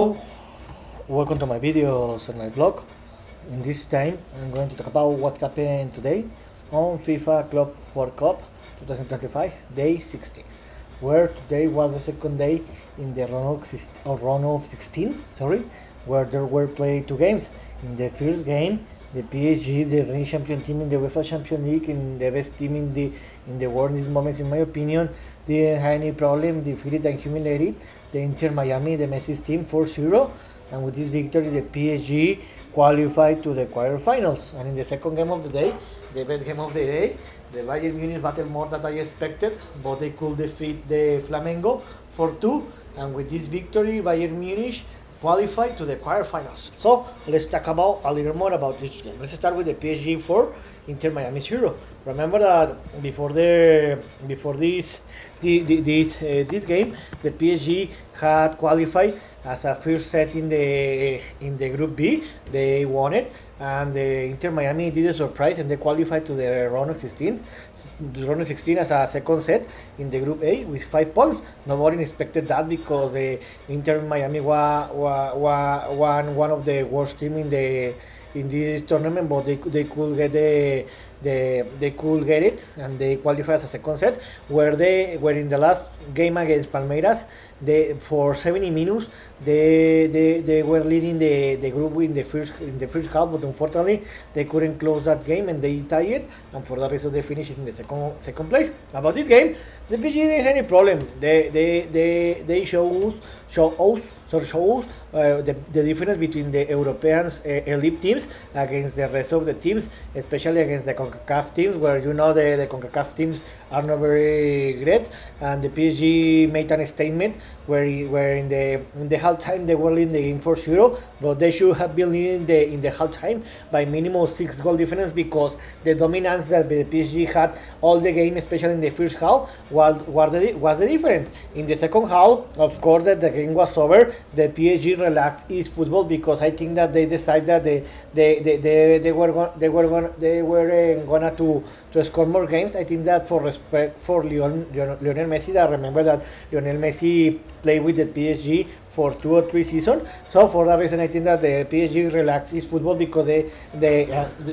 Welcome to my videos and my blog. In this time, I'm going to talk about what happened today on FIFA Club World Cup 2025, day 16, where today was the second day in the run of 16, where there were played two games. In the first game, the PSG, the reigning champion team in the UEFA Champions League, and the best team in the world in these moments, in my opinion, didn't have any problem, defeated and humiliated the Inter Miami, the Messi's team 4-0, and with this victory, the PSG qualified to the quarterfinals. And in the second game of the day, the best game of the day, the Bayern Munich battled more than I expected, but they could defeat the Flamengo 4-2, and with this victory, Bayern Munich qualified to the quarterfinals. So let's talk about a little more about each game. Let's start with the PSG 4, Inter Miami 0. Remember that before this game, the PSG had qualified as a first set in the Group B. They won it, and the Inter Miami did a surprise and they qualified to the round of 16. The round of 16 as a second set in the Group A with 5 points. Nobody expected that because Inter Miami was one of the worst team in this tournament, but they could get they could get it and they qualified as a second set where they were in the last game against Palmeiras. They for 70 minutes they were leading the group in the first half, but unfortunately they couldn't close that game and they tied it, and for that reason they finished in the second place. About this game, the PG didn't have any problem. They show us the difference between the Europeans elite teams against the rest of the teams, especially against the CONCACAF teams, where the CONCACAF teams are not very great. And the PSG made a statement where in the halftime they were leading the game 4-0, but they should have been leading in the halftime by minimum 6 goal difference, because the dominance that the PSG had all the game, especially in the first half, was the difference. In the second half, of course, that the game was over, the PSG relaxed its football, because I think that they decided that they were gonna to score more games. I think that for respect for Lionel Messi, that remember that Lionel Messi played with the PSG for 2 or 3 seasons. So for that reason, I think that the PSG relaxed its football, because they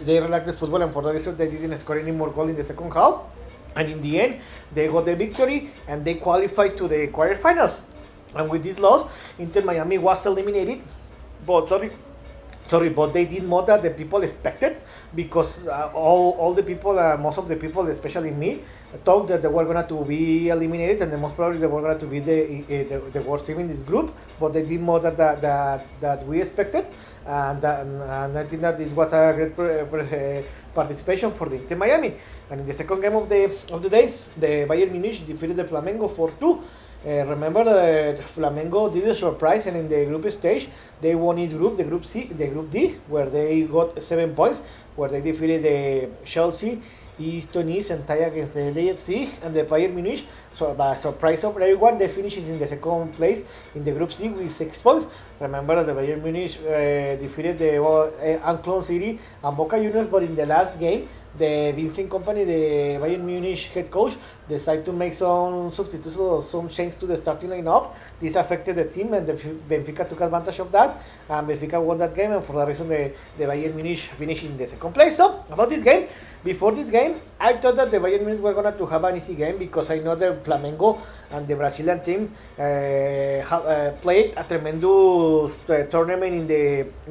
relaxed the football, and for that reason they didn't score any more goals in the second half. And in the end, they got the victory and they qualified to the quarterfinals. And with this loss, Inter Miami was eliminated. But but they did more than the people expected, because all the people, most of the people, especially me, thought that they were going to be eliminated, and the most probably they were going to be the worst team in this group. But they did more than that we expected, and I think that this was a great participation for the Inter Miami. And in the second game of the day, the Bayern Munich defeated the Flamengo 4-2. Remember that Flamengo did a surprise, and in the group stage they won each group, the group D, where they got 7 points, where they defeated the Chelsea, East Tunis, and tied against the LAFC and the Bayern Munich. So by surprise of everyone, they finished in the second place in the group C with 6 points. Remember that the Bayern Munich defeated the Unclone City and Boca Juniors, but in the last game, the Vincent Company, the Bayern Munich head coach, decided to make some substitutions or some change to the starting lineup. This affected the team, and the Benfica took advantage of that, and Benfica won that game, and for that reason the Bayern Munich finished in the second place. So about this game, before this game, I thought that the Bayern Munich were going to have an easy game, because I know the Flamengo and the Brazilian team played a tremendous tournament in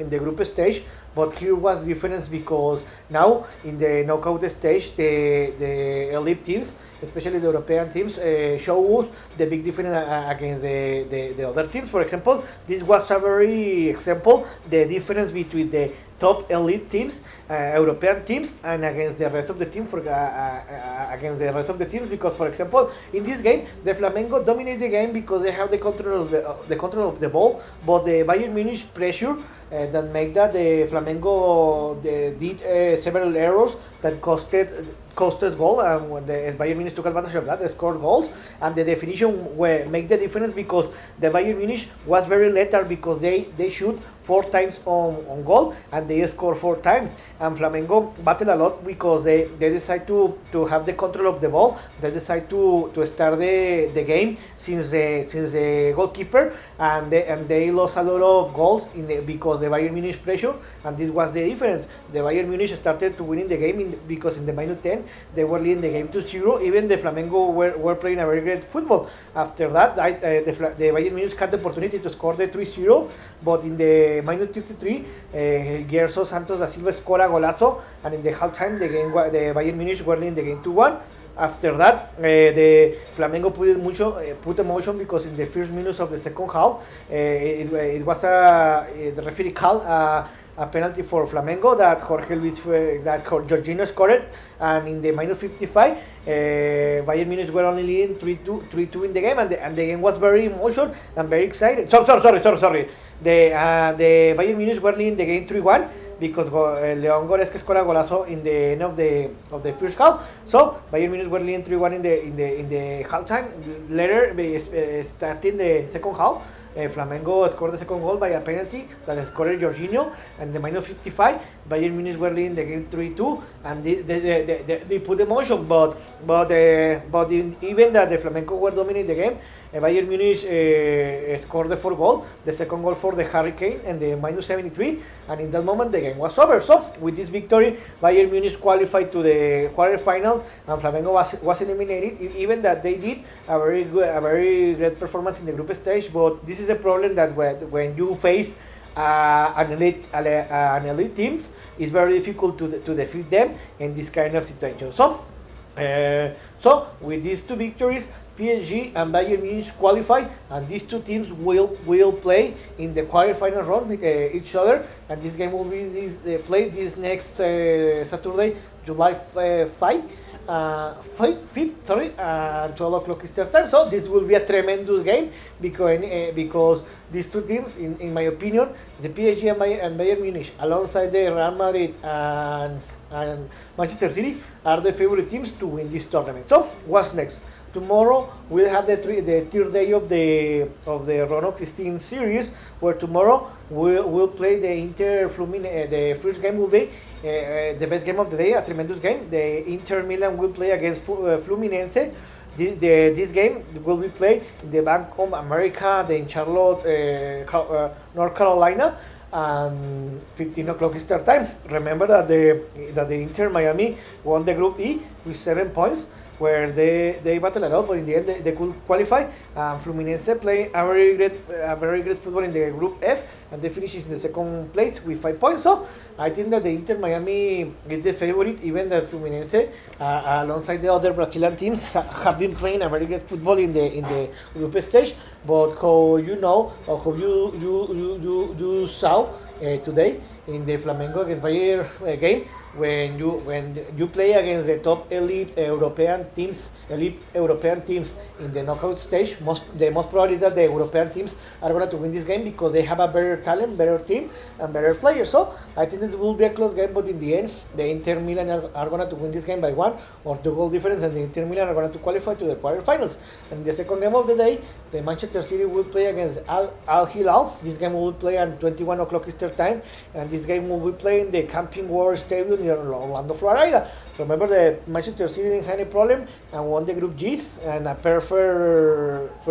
the group stage. But here was difference, because now in the knockout stage, the elite teams, especially the European teams, show us the big difference against the other teams. For example, this was a very example, the difference between the top elite teams, European teams, and against the rest of the team because, for example, in this game, the Flamengo dominate the game because they have the control of the ball, but the Bayern Munich pressure that make that the Flamengo did several errors that cost us goal, and when the Bayern Munich took advantage of that, they scored goals, and the definition make the difference because the Bayern Munich was very lethal because they shoot 4 times on goal and they score 4 times, and Flamengo battle a lot because they decide to have the control of the ball. They decide to start the game since the goalkeeper, and they lost a lot of goals because the Bayern Munich pressure, and this was the difference. The Bayern Munich started to winning the game because in the minute 10 they were leading the game 2-0. Even the Flamengo were playing a very great football. After that, the Bayern Munich had the opportunity to score the 3-0, but in the minute 53, Gerson Santos da Silva scored a golazo, and in the halftime the Bayern Munich were leading the game 2-1. After that, the Flamengo put emotion because in the first minutes of the second half, it was the referee called a penalty for Flamengo that Jorginho scored, and in the minus 55, Bayern Munich were only leading 3-2 in the game, and the game was very emotional and very exciting. Sorry. The Bayern Munich were leading the game 3-1 because Leon Goretzka scored a golazo in the end of the first half. So Bayern Munich were leading 3-1 in the halftime. Later, starting the second half, Flamengo scored the second goal by a penalty that scored Jorginho, and the minus 55, Bayern Munich were leading the game 3-2, and they put emotion, but even that the Flamengo were dominating the game, Bayern Munich scored the 4th goal, the second goal for the Hurricane, and the minus 73, and in that moment the game was over. So with this victory, Bayern Munich qualified to the quarterfinals, and Flamengo was eliminated. Even that they did a very great performance in the group stage, but this is a problem that when you face an elite teams, it's very difficult to defeat them in this kind of situation. So with these 2 victories, PSG and Bayern Munich qualify, and these 2 teams will play in the quarterfinal round with each other, and this game will be played this next Saturday, July 5th, 12 o'clock Eastern time. So this will be a tremendous game because these 2 teams, in my opinion, the PSG and Bayern Munich, alongside the Real Madrid and Manchester City, are the favorite teams to win this tournament. So what's next? Tomorrow we'll have the 3rd day of the Round of 16 series, where tomorrow we'll play the Inter Fluminense. The first game will be the best game of the day, a tremendous game. The Inter Milan will play against Fluminense. This game will be played in the Bank of America, in Charlotte, North Carolina, and 15 o'clock Eastern time. Remember that the Inter Miami won the Group E with 7 points, where they battled a lot, but in the end they could qualify. Fluminense play a very great football in the Group F, and they finished in the second place with 5 points. So I think that the Inter Miami is the favorite, even that Fluminense, alongside the other Brazilian teams, have been playing a very great football in the group stage. But how you saw today in the Flamengo against Bayern game, when you play against the top elite European teams in the knockout stage, the most probably is that the European teams are going to win this game because they have a better talent, better team, and better players. So I think this will be a close game, but in the end, the Inter Milan are going to win this game by 1 or 2 goal difference, and the Inter Milan are going to qualify to the quarterfinals. And the second game of the day, the Manchester City will play against Al Hilal. This game will play at 21 o'clock Eastern time, and this game will be played in the Camping World Stadium in Orlando, Florida. Remember that Manchester City didn't have any problem and won the Group G, and a perfect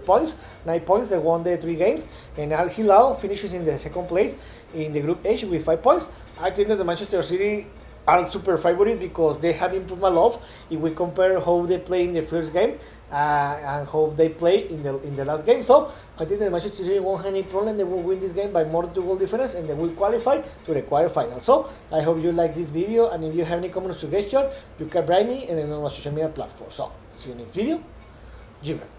points, 9 points. They won the 3 games, and Al Hilal finishes in the second place in the Group H with 5 points. I think that the Manchester City are super favorite because they have improved a lot if we compare how they play in the first game and how they play in the last game. So I think that Manchester City won't have any problem. They will win this game by more than 2 goal difference, and they will qualify to the quarterfinals. So I hope you like this video, and if you have any comment or suggestion, you can write me in our social media platform. So see you next video. Jimmy.